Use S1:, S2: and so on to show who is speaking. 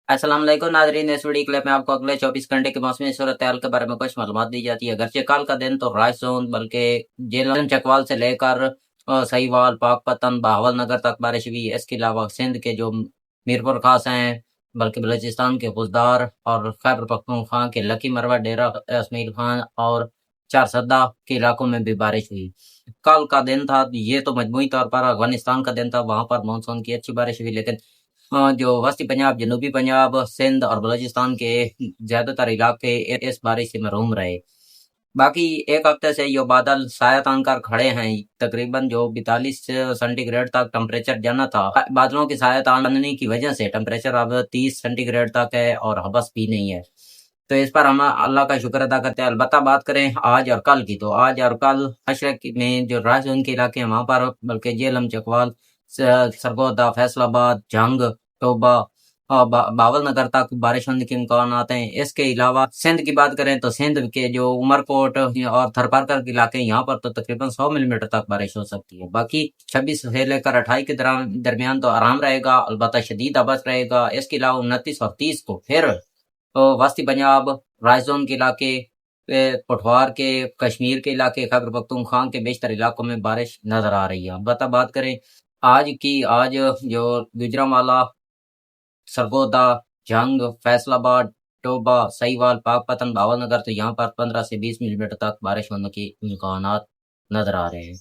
S1: अस्सलाम वालेकुम नाजरीन, इस वीडियो क्लिप में आपको अगले 24 घंटे की मौसमी सूरत हाल के बारे में कुछ मालूमात दी जाती है। अगरचे कल का दिन तो रायसून बल्कि जेहलम चकवाल से लेकर सहीवाल पाकपतन बहावल नगर तक बारिश हुई। इसके अलावा सिंध के जो मीरपुर खास हैं बल्कि बलूचिस्तान के खुजदार और खैबर पख्तूनख्वा के लकी मरवा डेरा इसमाइल खान और चारसदा के इलाकों में भी बारिश हुई। कल का दिन था, ये तो मजमूई तौर पर अफगानिस्तान का दिन था, वहाँ पर मानसून की अच्छी बारिश हुई, लेकिन जो वस्ती पंजाब, जनूबी पंजाब, सिंध और बलूचिस्तान के ज़्यादातर इलाके इस बारिश से महरूम रहे। बाकी एक हफ्ते से ये बादल साया तान कर खड़े हैं। तकरीबन जो 42 सेंटीग्रेड तक टेम्परेचर जाना था, बादलों की साया तानने की वजह से टेम्परेचर अब 30 सेंटीग्रेड तक है और हबस भी नहीं है। तो इस पर हम अल्लाह का शुक्र अदा करते हैं। अलबत्ता बात करें आज और कल की, तो आज और कल मशरक में जो रायसून के इलाके हैं वहाँ पर बल्कि जेहलम, चकवाल, सरगोदा, फैसलाबाद, जंग, टोबा बावल नगर तक बारिश होने के इम्कान हैं। इसके अलावा सिंध की बात करें तो सिंध के जो उमरकोट और थरपारकर के इलाके हैं, यहाँ पर तो तकरीबन 100 मिलीमीटर तक बारिश हो सकती है। बाकी 26 से लेकर 28 के दरमियान तो आराम रहेगा, अलबत्ता शदीद हबस रहेगा। इसके अलावा 29 और 30 को फिर तो वस्ती पंजाब, रायजोन के इलाके, पठवार के, कश्मीर के इलाके, खैबर पख्तूनख्वा के बेशतर इलाकों में बारिश नजर आ रही है। अलबत्ता बात करें आज की, आज जो गुजरांवाला, सरगोदा, जंग, फैसलाबाद, टोबा, सहीवाल, पाकपतन, भावल नगर, तो यहाँ पर 15 से 20 मिलीमीटर तक बारिश होने के इम्कानात नजर आ रहे हैं।